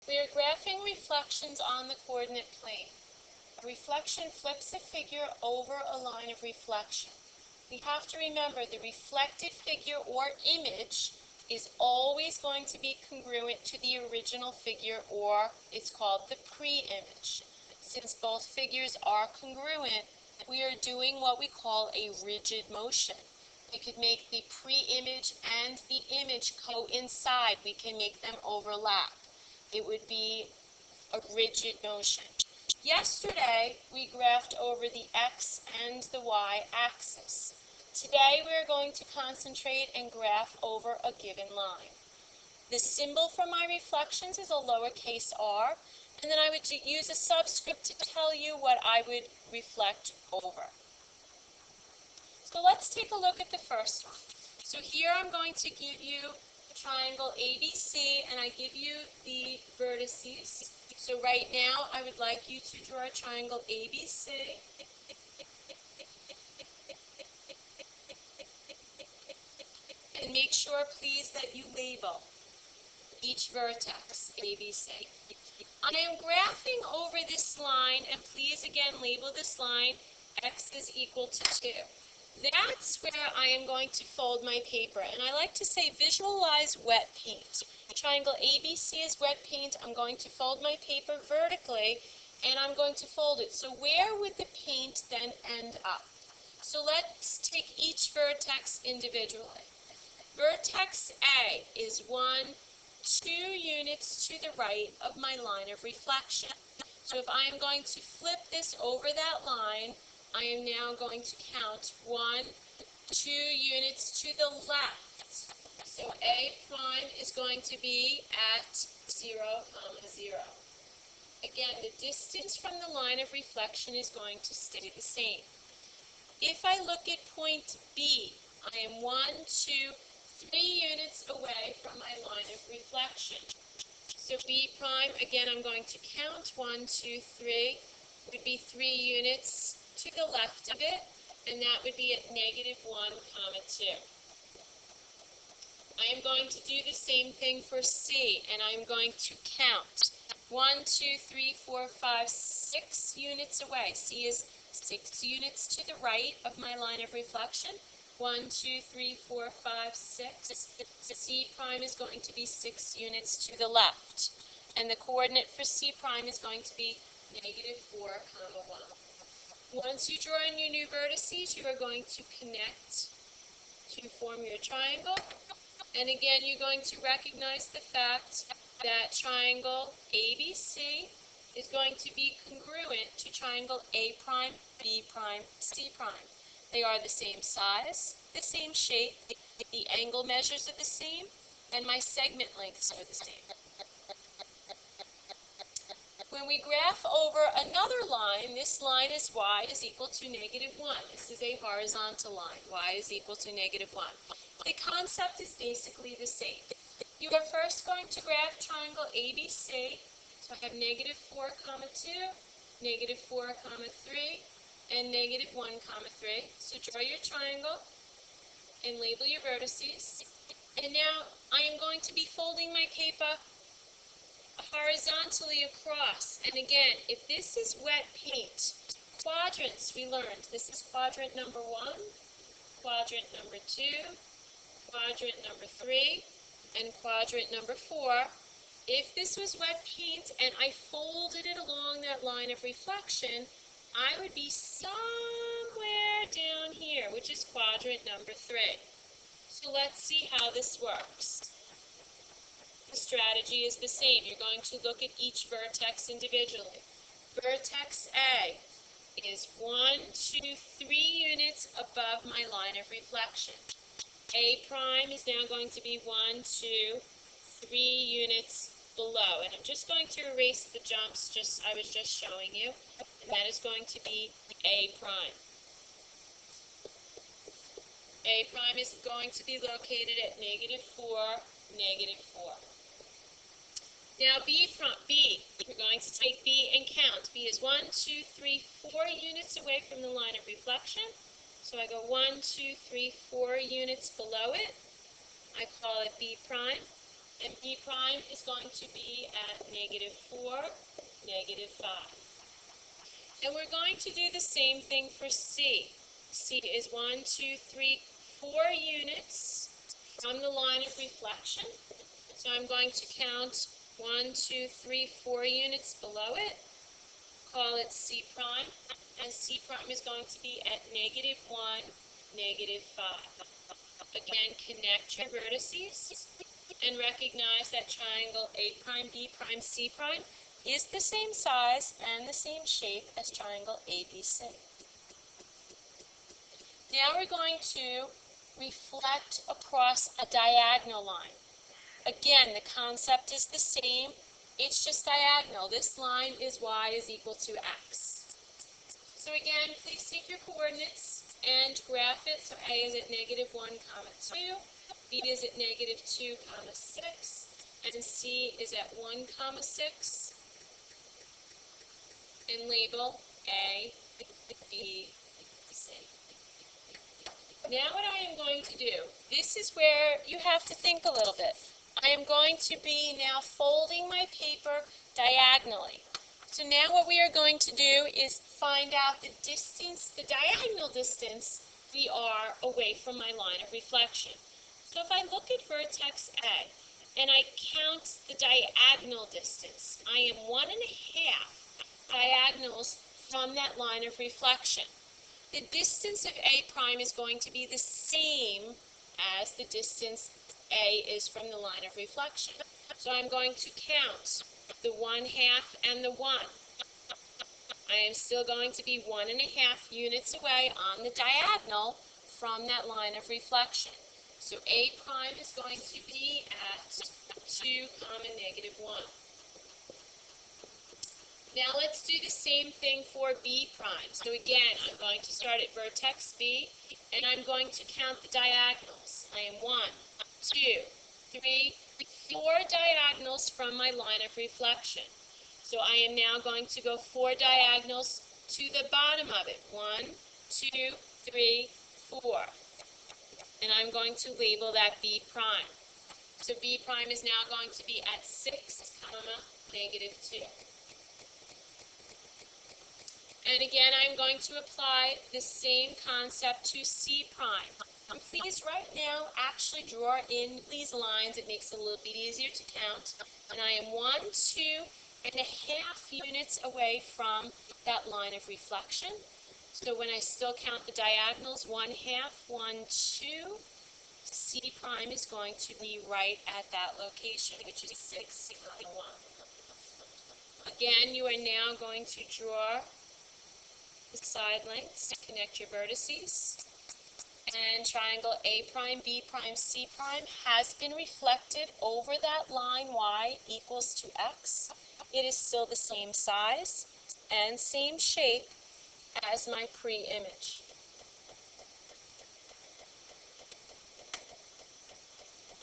We are graphing reflections on the coordinate plane. A reflection flips a figure over a line of reflection. We have to remember the reflected figure or image is always going to be congruent to the original figure, or it's called the pre-image. Since both figures are congruent, we are doing what we call a rigid motion. We could make the pre-image and the image coincide. We can make them overlap. It would be a rigid motion. Yesterday, we graphed over the x and the y axis. Today, we are going to concentrate and graph over a given line. The symbol for my reflections is a lowercase r, and then I would use a subscript to tell you what I would reflect over. So let's take a look at the first one. So here I'm going to give you the triangle ABC, and I give you the vertices. So right now, I would like you to draw a triangle ABC. And make sure, please, that you label each vertex ABC. I am graphing over this line, and please again label this line x is equal to 2. That's where I am going to fold my paper, and I like to say visualize wet paint. Triangle ABC is wet paint. I'm going to fold my paper vertically, and I'm going to fold it. So where would the paint then end up? So let's take each vertex individually. Vertex A is 2 units to the right of my line of reflection. So if I am going to flip this over that line, I am now going to count 2 units to the left. So A prime is going to be at 0, 0. Again, the distance from the line of reflection is going to stay the same. If I look at point B, I am 3 units away from my line of reflection. So B prime, again, I'm going to count 1, 2, 3, would be 3 units to the left of it, and that would be at -1, 2. I am going to do the same thing for C, and I'm going to count 1, 2, 3, 4, 5, 6 units away. C is 6 units to the right of my line of reflection. 1, 2, 3, 4, 5, 6. C prime is going to be 6 units to the left. And the coordinate for C prime is going to be -4, 1. Once you draw in your new vertices, you are going to connect to form your triangle. And again, you're going to recognize the fact that triangle ABC is going to be congruent to triangle A prime, B prime, C prime. They are the same size, the same shape, the angle measures are the same, and my segment lengths are the same. When we graph over another line, this line is y is equal to -1. This is a horizontal line. Y is equal to -1. The concept is basically the same. You are first going to graph triangle ABC. So I have -4, 2, -4, 3, and -1, 3. So draw your triangle and label your vertices. And now I am going to be folding my paper horizontally across. And again, if this is wet paint, quadrants we learned. This is quadrant number 1, quadrant number 2, quadrant number 3, and quadrant number 4. If this was wet paint and I folded it along that line of reflection, I would be somewhere down here, which is quadrant number 3. So let's see how this works. The strategy is the same. You're going to look at each vertex individually. Vertex A is 1, 2, 3 units above my line of reflection. A prime is now going to be 1, 2, 3 units below. And I'm just going to erase the jumps I was just showing you. And that is going to be A prime. A prime is going to be located at -4, -4. Now B, we're going to take B and count. B is 1, 2, 3, 4 units away from the line of reflection. So I go 1, 2, 3, 4 units below it. I call it B prime. and B prime is going to be at -4, -5. And we're going to do the same thing for C. C is 1, 2, 3, 4 units from the line of reflection. So I'm going to count 1, 2, 3, 4 units below it. Call it C prime. And C prime is going to be at -1, -5. Again, connect your vertices and recognize that triangle A prime, B prime, C prime is the same size and the same shape as triangle ABC. Now we're going to reflect across a diagonal line. Again, the concept is the same. It's just diagonal. This line is y is equal to x. So again, please take your coordinates and graph it. So A is at -1, 2, B is at -2, 6, and C is at 1, 6, and label A, B, C. Now what I am going to do, this is where you have to think a little bit. I am going to be now folding my paper diagonally. So now what we are going to do is find out the distance, the diagonal distance we are away from my line of reflection. So if I look at vertex A and I count the diagonal distance, I am 1.5 diagonals from that line of reflection. The distance of A prime is going to be the same as the distance A is from the line of reflection. So I'm going to count the 1/2 and the 1. I am still going to be 1.5 units away on the diagonal from that line of reflection. So A prime is going to be at 2, -1. Now let's do the same thing for B prime. So again, I'm going to start at vertex B, and I'm going to count the diagonals. I am 1, 2, 3, 4 diagonals from my line of reflection. So I am now going to go 4 diagonals to the bottom of it. 1, 2, 3, 4. And I'm going to label that B prime. So B prime is now going to be at 6, -2. And again, I'm going to apply the same concept to C prime. And please right now actually draw in these lines. It makes it a little bit easier to count. And I am 1, 2.5 units away from that line of reflection. So when I still count the diagonals, 1/2, 1, 2, C prime is going to be right at that location, which is 6, 1. Again, you are now going to draw the side lengths to connect your vertices. And triangle A prime, B prime, C prime has been reflected over that line y equals to x. It is still the same size and same shape as my pre-image.